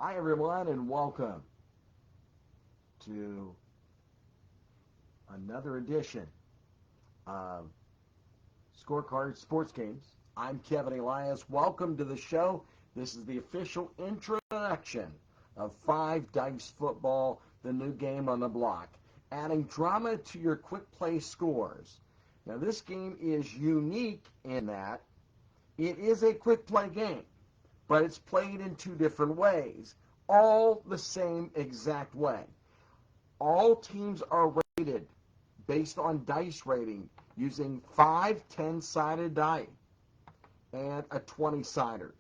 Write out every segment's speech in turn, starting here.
Hi, everyone, and welcome to another edition of Scorecard Sports Games. I'm Kevin Elias. Welcome to the show. This is the official introduction of Five Dice Football, the new game on the block, adding drama to your quick play scores. Now, this game is unique in that it is a quick play game, but it's played in two different ways, all the same exact way. All teams are rated based on dice rating using 5 10-sided die and a 20-sider.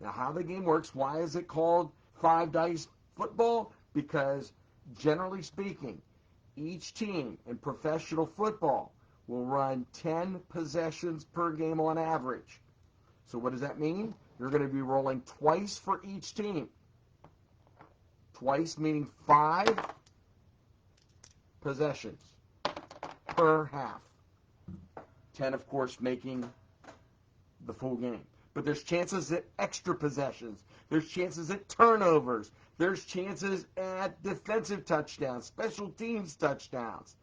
Now, how the game works, why is it called 5 dice football? Because, generally speaking, each team in professional football will run 10 possessions per game on average. So what does that mean? You're going to be rolling twice for each team. Twice meaning 5 possessions per half. 10, of course, making the full game. But there's chances at extra possessions. There's chances at turnovers. There's chances at defensive touchdowns, special teams touchdowns.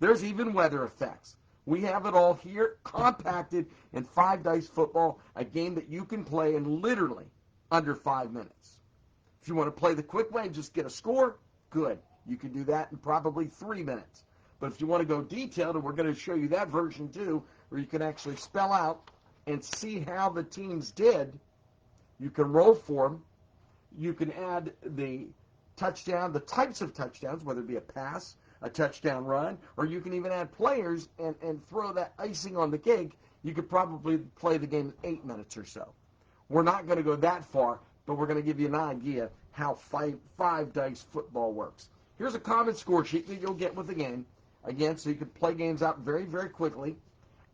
There's even weather effects. We have it all here, compacted in 5 dice football, a game that you can play in literally under 5 minutes. If you want to play the quick way and just get a score, good. You can do that in probably 3 minutes. But if you want to go detailed, and we're going to show you that version too, where you can actually spell out and see how the teams did, you can roll for them. You can add the touchdown, the types of touchdowns, whether it be a pass, a touchdown run, or you can even add players and throw that icing on the cake. You could probably play the game in 8 minutes or so. We're not going to go that far, but we're going to give you an idea how five dice football works. Here's a common score sheet that you'll get with the game. Again, so you can play games out very, very quickly.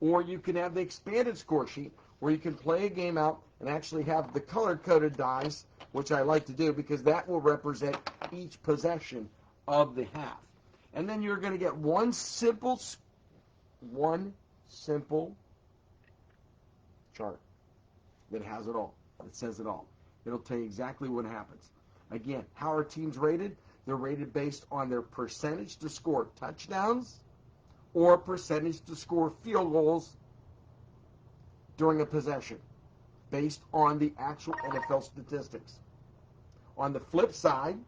Or you can have the expanded score sheet where you can play a game out and actually have the color-coded dice, which I like to do because that will represent each possession of the half. And then you're going to get one simple chart that has it all, that says it all. It'll tell you exactly what happens. Again, how are teams rated? They're rated based on their percentage to score touchdowns or percentage to score field goals during a possession, based on the actual NFL statistics. On the flip side,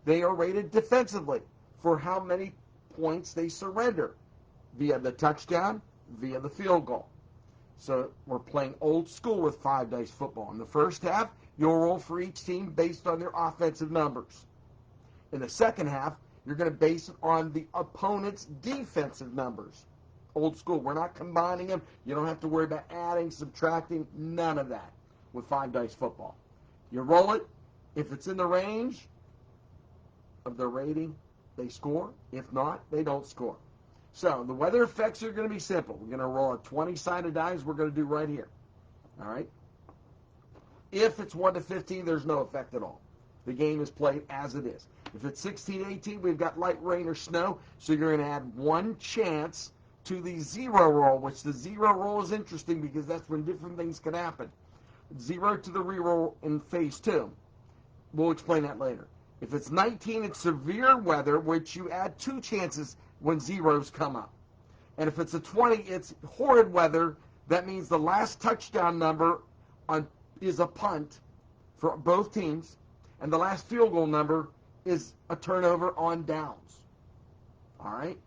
they are rated defensively for how many points they surrender via the touchdown, via the field goal. So we're playing old school with 5 dice football. In the first half, you'll roll for each team based on their offensive numbers. In the second half, you're going to base it on the opponent's defensive numbers. Old school. We're not combining them. You don't have to worry about adding, subtracting, none of that with 5 dice football. You roll it. If it's in the range of their rating, they score. If not, they don't score. So the weather effects are going to be simple. We're going to roll a 20-sided die, as we're going to do right here. All right? If it's 1 to 15, there's no effect at all. The game is played as it is. If it's 16-18, we've got light rain or snow, so you're going to add 1 chance to the 0 roll, which the 0 roll is interesting because that's when different things can happen. 0 to the reroll in phase 2. We'll explain that later. If it's 19, it's severe weather, which you add 2 chances when zeros come up. And if it's a 20, it's horrid weather. That means the last touchdown number is a punt for both teams, and the last field goal number is a turnover on downs. All right?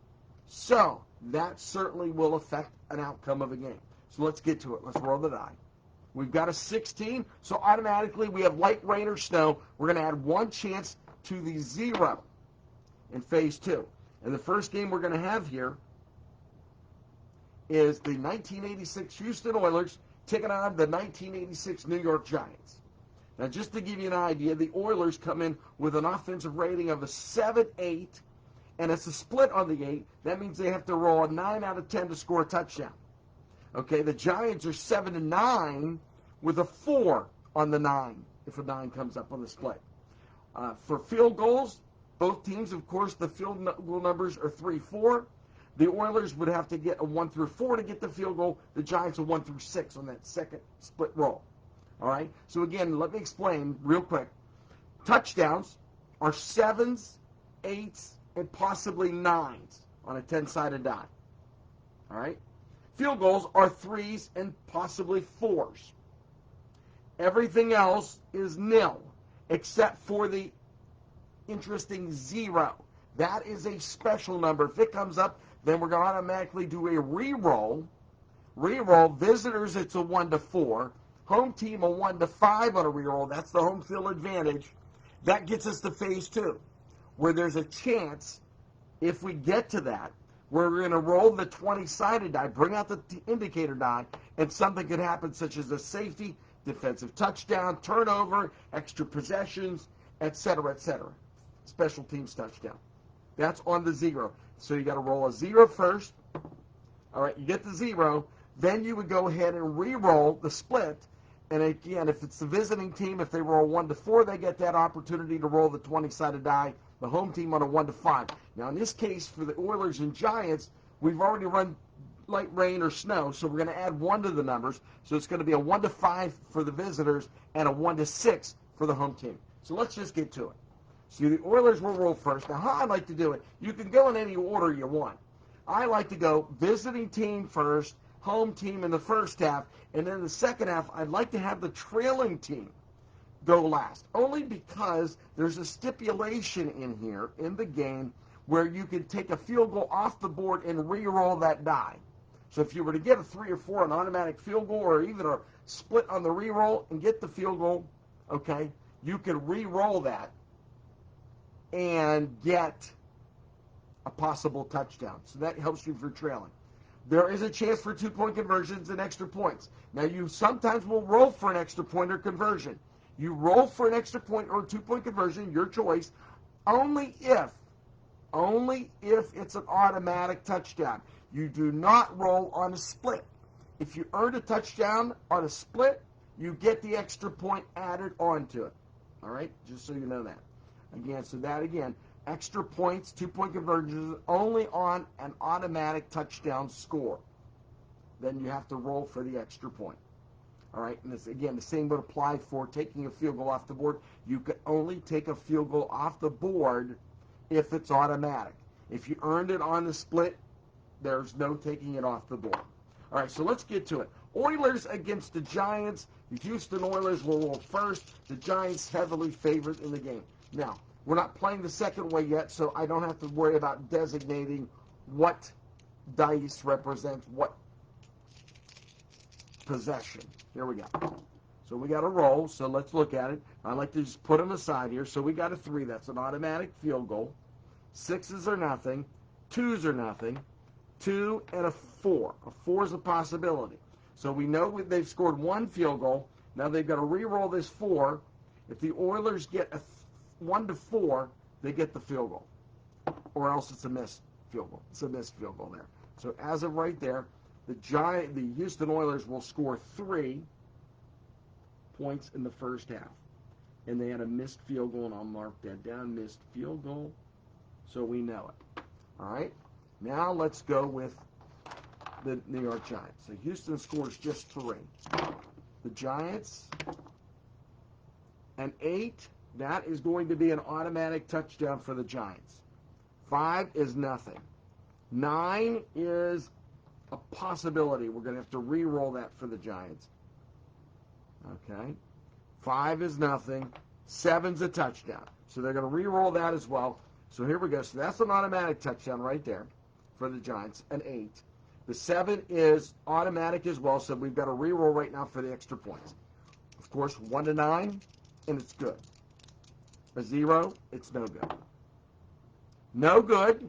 So that certainly will affect an outcome of a game. So let's get to it. Let's roll the die. We've got a 16, so automatically we have light rain or snow. We're going to add 1 chance to the 0 in phase 2. And the first game we're going to have here is the 1986 Houston Oilers taking on the 1986 New York Giants. Now, just to give you an idea, the Oilers come in with an offensive rating of a 7-8, and it's a split on the 8. That means they have to roll a 9 out of 10 to score a touchdown. Okay, the Giants are 7-9 with a 4 on the 9 if a 9 comes up on the split. For field goals, both teams, of course, the field goal numbers are 3-4. The Oilers would have to get a 1 through 4 to get the field goal. The Giants a 1 through 6 on that second split roll. All right? So, again, let me explain real quick. Touchdowns are 7s, 8s, and possibly 9s on a 10-sided die. All right? Field goals are 3s and possibly 4s. Everything else is nil, except for the interesting 0. That is a special number. If it comes up, then we're going to automatically do a re-roll. Re-roll, visitors, it's a 1 to 4. Home team, a 1 to 5 on a re-roll. That's the home field advantage. That gets us to phase 2, where there's a chance, if we get to that, where we're going to roll the 20-sided die, bring out the indicator die, and something could happen, such as a safety, defensive touchdown, turnover, extra possessions, etc., etc. Special teams touchdown. That's on the 0. So you got to roll a 0 first. All right, you get the 0. Then you would go ahead and re-roll the split. And again, if it's the visiting team, if they roll 1 to 4, they get that opportunity to roll the 20-sided die. The home team on a 1 to 5. Now, in this case, for the Oilers and Giants, we've already run light rain or snow, so we're going to add 1 to the numbers. So it's going to be a 1 to 5 for the visitors and a 1 to 6 for the home team. So let's just get to it. So the Oilers will roll first. Now, how I like to do it, you can go in any order you want. I like to go visiting team first, home team in the first half, and then in the second half, I'd like to have the trailing team go last. Only because there's a stipulation in here in the game where you can take a field goal off the board and re-roll that die. So if you were to get a 3 or 4, an automatic field goal, or even a split on the re-roll and get the field goal, okay, you can re-roll that and get a possible touchdown. So that helps you for trailing. There is a chance for 2-point conversions and extra points. Now, you sometimes will roll for an extra point or conversion. You roll for an extra point or 2-point conversion, your choice, only if it's an automatic touchdown. You do not roll on a split. If you earned a touchdown on a split, you get the extra point added onto it. All right? Just so you know that. Again, extra points, 2-point conversions, only on an automatic touchdown score. Then you have to roll for the extra point. All right, and this, again, the same would apply for taking a field goal off the board. You can only take a field goal off the board if it's automatic. If you earned it on the split, there's no taking it off the board. All right, so let's get to it. Oilers against the Giants. The Houston Oilers will roll first. The Giants heavily favored in the game. Now, we're not playing the second way yet, so I don't have to worry about designating what dice represents what possession. Here we go. So we got a roll, so let's look at it. I like to just put them aside here. So we got a 3. That's an automatic field goal. 6s are nothing. 2s are nothing. 2 and a 4. A 4 is a possibility. So we know they've scored 1 field goal. Now they've got to re-roll this 4. If the Oilers get a 1 to 4, they get the field goal. Or else it's a missed field goal. It's a missed field goal there. So as of right there, the Houston Oilers will score 3 points in the first half. And they had a missed field goal, and I'll mark that down, missed field goal, so we know it. All right? Now let's go with the New York Giants. So Houston scores just 3. The Giants, an 8, that is going to be an automatic touchdown for the Giants. 5 is nothing. 9 is a possibility. We're going to have to re-roll that for the Giants. Okay. 5 is nothing. 7's a touchdown. So they're going to re-roll that as well. So here we go. So that's an automatic touchdown right there for the Giants, an 8. The 7 is automatic as well, so we've got a re-roll right now for the extra points. Of course, 1 to 9, and it's good. A 0, it's no good. No good,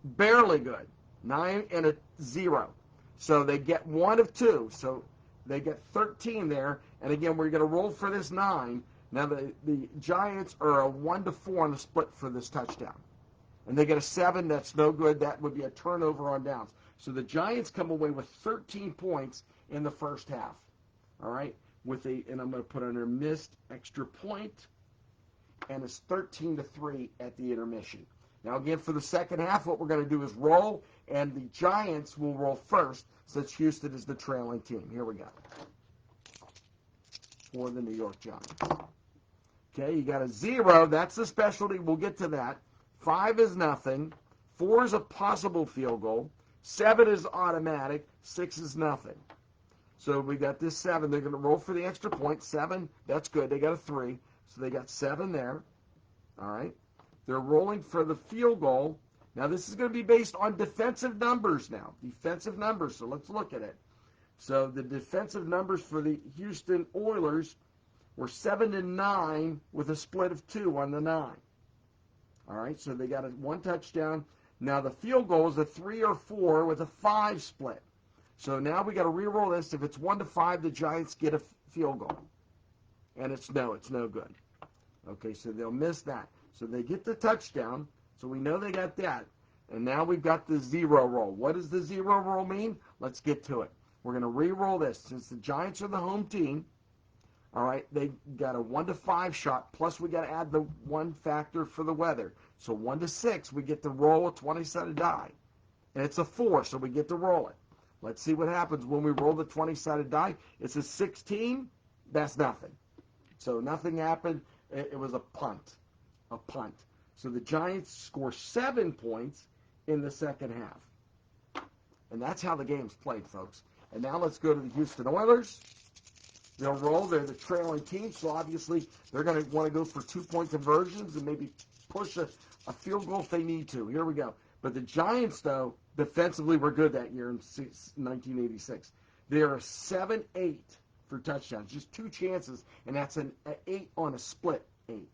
barely good. 9 and a 0. So they get 1 of 2. So they get 13 there. And again, we're going to roll for this 9. Now the Giants are a 1 to 4 on the split for this touchdown. And they get a 7. That's no good. That would be a turnover on downs. So the Giants come away with 13 points in the first half. All right? And I'm going to put under missed extra point. And it's 13-3 at the intermission. Now, again, for the second half, what we're going to do is roll, and the Giants will roll first, since Houston is the trailing team. Here we go. For the New York Giants. Okay, you got a 0. That's the specialty. We'll get to that. 5 is nothing. 4 is a possible field goal. 7 is automatic. 6 is nothing. So we got this 7. They're going to roll for the extra point. 7, that's good. They got a 3. So they got 7 there. All right. They're rolling for the field goal. Now this is going to be based on defensive numbers now. Defensive numbers. So let's look at it. So the defensive numbers for the Houston Oilers were 7-9 with a split of 2 on the 9. All right. So they got a 1 touchdown. Now the field goal is a 3 or 4 with a 5 split. So now we got to re-roll this. If it's 1-5, the Giants get a field goal. And it's no good. Okay, so they'll miss that. So they get the touchdown. So we know they got that. And now we've got the 0 roll. What does the 0 roll mean? Let's get to it. We're going to re-roll this. Since the Giants are the home team, all right, they got a 1-5 shot. Plus we got to add the 1 factor for the weather. So 1-6, we get to roll a 20-sided die. And it's a 4, so we get to roll it. Let's see what happens when we roll the 20-sided die. It's a 16. That's nothing. So nothing happened. It was a punt. A punt. So the Giants score 7 points in the second half. And that's how the game's played, folks. And now let's go to the Houston Oilers. They'll roll. They're the trailing team, so obviously they're going to want to go for 2-point conversions and maybe push a field goal if they need to. Here we go. But the Giants, though, defensively were good that year in 1986. They are 7-8 for touchdowns, just 2 chances, and that's an 8 on a split 8.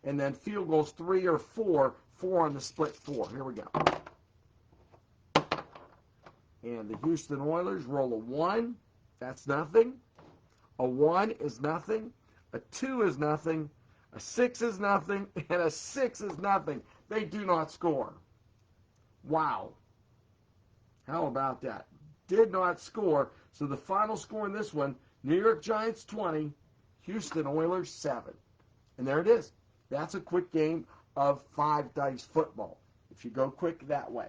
And then field goals 3 or 4, 4 on the split 4. Here we go. And the Houston Oilers roll a 1. That's nothing. A 1 is nothing. A 2 is nothing. A 6 is nothing. And a 6 is nothing. They do not score. Wow. How about that? Did not score. So the final score in this one, New York Giants 20, Houston Oilers 7. And there it is. That's a quick game of 5 dice football, if you go quick that way.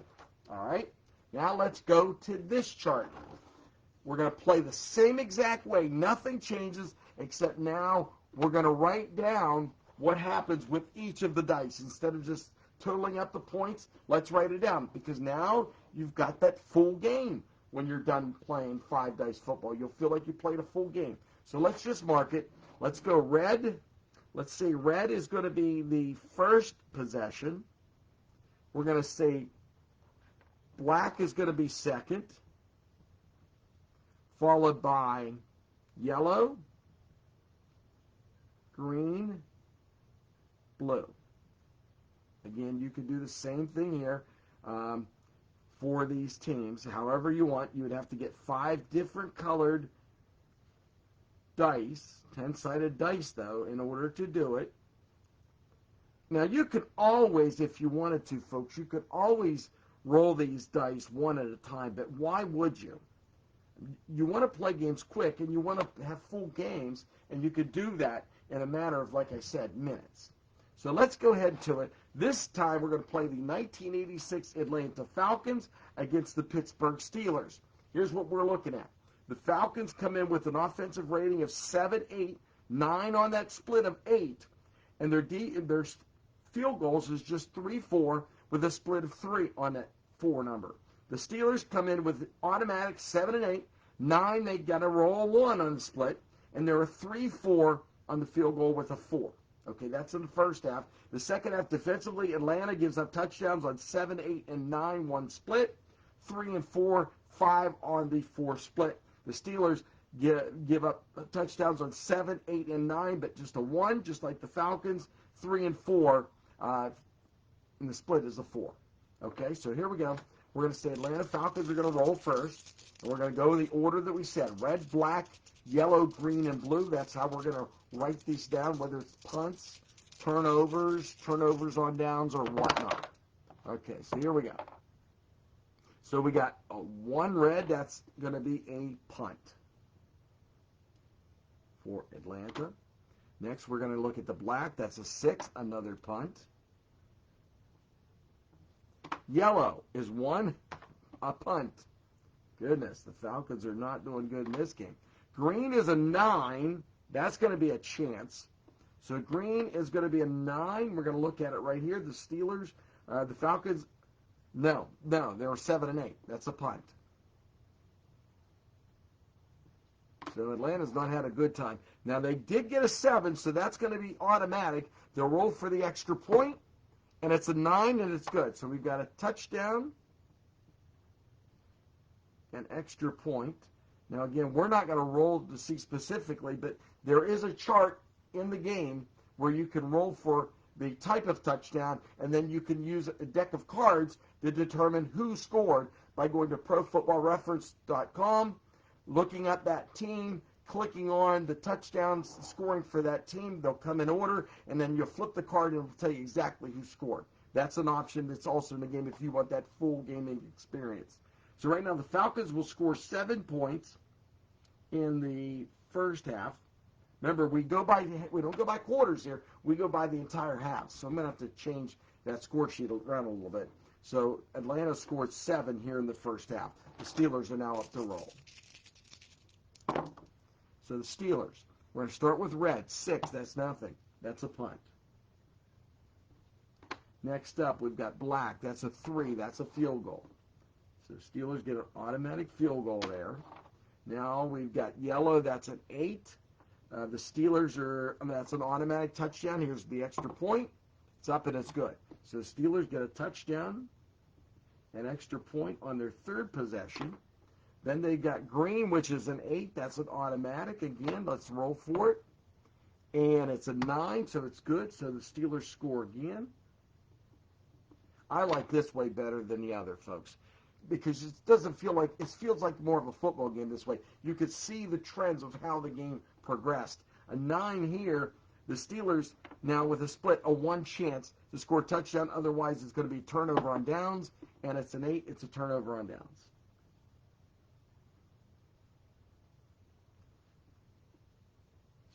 All right? Now let's go to this chart. We're going to play the same exact way. Nothing changes, except now we're going to write down what happens with each of the dice. Instead of just totaling up the points, let's write it down, because now you've got that full game when you're done playing 5 dice football. You'll feel like you played a full game. So let's just mark it. Let's go red. Let's say red is going to be the first possession. We're going to say black is going to be second, followed by yellow, green, blue. Again, you could do the same thing here for these teams. However you want, you would have to get 5 different colored dice, 10-sided dice, though, in order to do it. Now, you could always, if you wanted to, folks, you could always roll these dice one at a time, but why would you? You want to play games quick, and you want to have full games, and you could do that in a matter of, like I said, minutes. So let's go ahead to it. This time, we're going to play the 1986 Atlanta Falcons against the Pittsburgh Steelers. Here's what we're looking at. The Falcons come in with an offensive rating of 7-8, 9 on that split of 8, and their field goals is just 3-4 with a split of 3 on that 4 number. The Steelers come in with automatic 7-8, 9 they got to roll a 1 on the split, and they're a 3-4 on the field goal with a 4. Okay, that's in the first half. The second half, defensively, Atlanta gives up touchdowns on 7, 8, and 9, 1 split, 3 and 4, 5 on the 4 split. The Steelers give up touchdowns on 7, 8, and 9, but just a 1, just like the Falcons. 3 and 4, and the split is a 4. Okay, so here we go. We're going to say Atlanta Falcons are going to roll first, and we're going to go the order that we said: red, black, yellow, green, and blue. That's how we're going to write these down, whether it's punts, turnovers on downs, or whatnot. Okay, so here we go. So we got 1 red. That's going to be a punt for Atlanta. Next, we're going to look at the black. That's a 6, another punt. Yellow is 1, a punt. Goodness, the Falcons are not doing good in this game. Green is a 9. That's going to be a chance. So green is going to be a 9. We're going to look at it right here. The Steelers, the Falcons, no, they were 7 and 8. That's a punt. So Atlanta's not had a good time. Now they did get a 7, so that's going to be automatic. They'll roll for the extra point, and it's a 9, and it's good. So we've got a touchdown, an extra point. Now again, we're not going to roll to see specifically, but there is a chart in the game where you can roll for the type of touchdown, and then you can use a deck of cards to determine who scored by going to ProFootballReference.com, looking at that team, clicking on the touchdowns scoring for that team. They'll come in order, and then you'll flip the card and it'll tell you exactly who scored. That's an option that's also in the game if you want that full gaming experience. So right now the Falcons will score 7 points in the first half. Remember, we don't go by quarters here. We go by the entire half. So I'm going to have to change that score sheet around a little bit. So Atlanta scored 7 here in the first half. The Steelers are now up to roll. So the Steelers, we're going to start with red. 6, that's nothing. That's a punt. Next up, we've got black. That's a 3. That's a field goal. So Steelers get an automatic field goal there. Now we've got yellow. That's an 8. The Steelers that's an automatic touchdown. Here's the extra point. It's up and it's good. So the Steelers get a touchdown, an extra point on their third possession. Then they've got green, which is an 8. That's an automatic. Again, let's roll for it. And it's a 9, so it's good. So the Steelers score again. I like this way better than the other, folks, because it doesn't feel like, it feels like more of a football game this way. You could see the trends of how the game progressed. A 9 here, the Steelers now with a split, a 1 chance to score a touchdown. Otherwise, it's going to be turnover on downs, and it's an 8. It's a turnover on downs.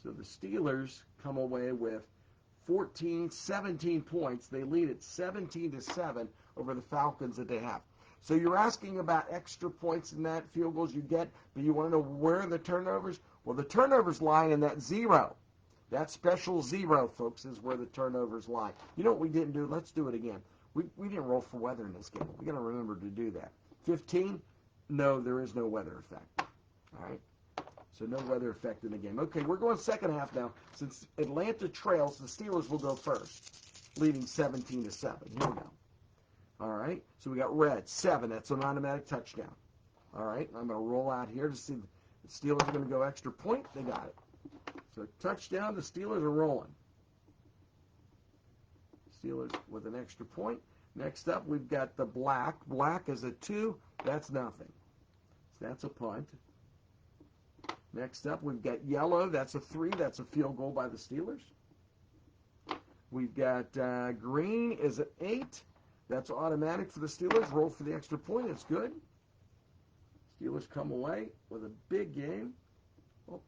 So the Steelers come away with 17 points. They lead at 17-7 over the Falcons that they have. So you're asking about extra points in that, field goals you get, but you want to know where are the turnovers? Well, the turnovers lie in that 0. That special 0, folks, is where the turnovers lie. You know what we didn't do? Let's do it again. We didn't roll for weather in this game. We got to remember to do that. 15, no, there is no weather effect. All right? So no weather effect in the game. Okay, we're going second half now. Since Atlanta trails, the Steelers will go first, leading 17-7. Here we go. All right, so we got red, 7. That's an automatic touchdown. All right, I'm going to roll out here to see the Steelers are going to go extra point. They got it. So touchdown, the Steelers are rolling. Steelers with an extra point. Next up, we've got the black. Black is a 2. That's nothing. So that's a punt. Next up, we've got yellow. That's a 3. That's a field goal by the Steelers. We've got green is an 8. That's automatic for the Steelers. Roll for the extra point. It's good. Steelers come away with a big game. Oh.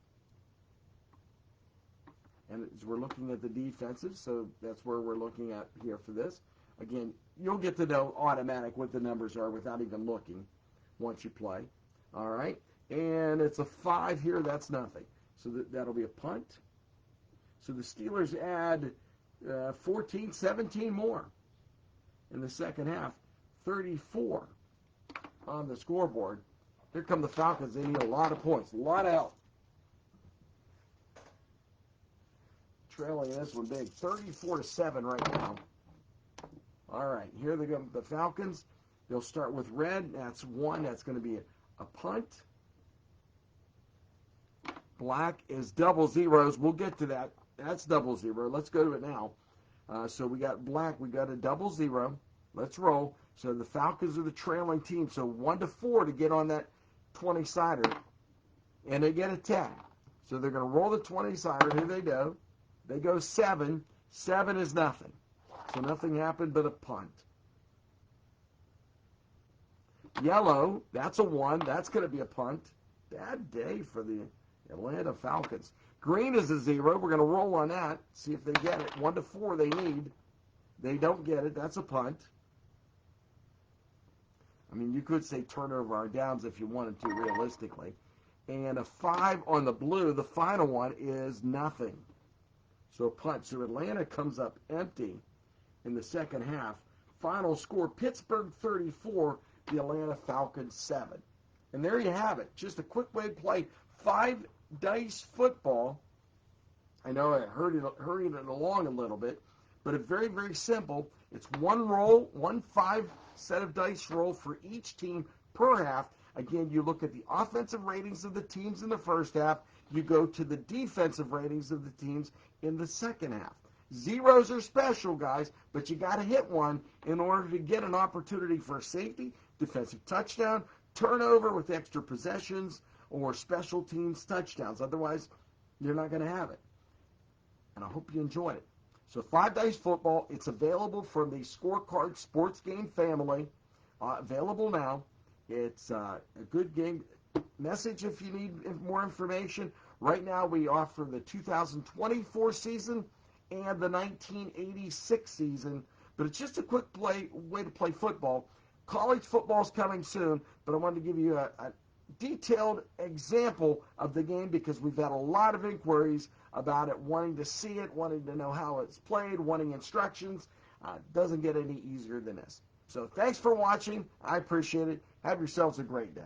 And as we're looking at the defensive, so that's where we're looking at here for this. Again, you'll get to know automatic what the numbers are without even looking once you play. All right. And it's a 5 here. That's nothing. So that'll be a punt. So the Steelers add 17 more in the second half. 34 on the scoreboard. Here come the Falcons. They need a lot of points. A lot of help. Trailing this one big. 34-7 right now. All right. Here they go. The Falcons. They'll start with red. That's 1. That's going to be a punt. Black is double zeros. We'll get to that. That's double 0. Let's go to it now. So we got black. We got a double 0. Let's roll. So the Falcons are the trailing team. So 1-4 to get on that 20-sider. And they get a 10. So they're going to roll the 20-sider. Here they go. They go 7. 7 is nothing. So nothing happened but a punt. Yellow, that's a 1. That's going to be a punt. Bad day for the Atlanta Falcons. Green is a 0. We're going to roll on that. See if they get it. 1-4 they need. They don't get it. That's a punt. I mean, you could say turnover on downs if you wanted to, realistically. And a 5 on the blue. The final one is nothing. So So a punch. So Atlanta comes up empty in the second half. Final score, Pittsburgh 34, the Atlanta Falcons 7. And there you have it. Just a quick way to play 5-dice football. I know I hurried it along a little bit, but it's very, very simple. It's one roll, 5 set of dice roll for each team per half. Again, you look at the offensive ratings of the teams in the first half. You go to the defensive ratings of the teams in the second half. Zeros are special, guys, but you got to hit one in order to get an opportunity for a safety, defensive touchdown, turnover with extra possessions, or special teams touchdowns. Otherwise, you're not going to have it. And I hope you enjoyed it. So 5-dice football, it's available from the Scorecard Sports Game family. Available now. It's a good game. Message if you need more information. Right now we offer the 2024 season and the 1986 season. But it's just a quick way to play football. College football is coming soon, but I wanted to give you a detailed example of the game because we've had a lot of inquiries about it, wanting to see it, wanting to know how it's played, wanting instructions. Doesn't get any easier than this. So thanks for watching. I appreciate it. Have yourselves a great day.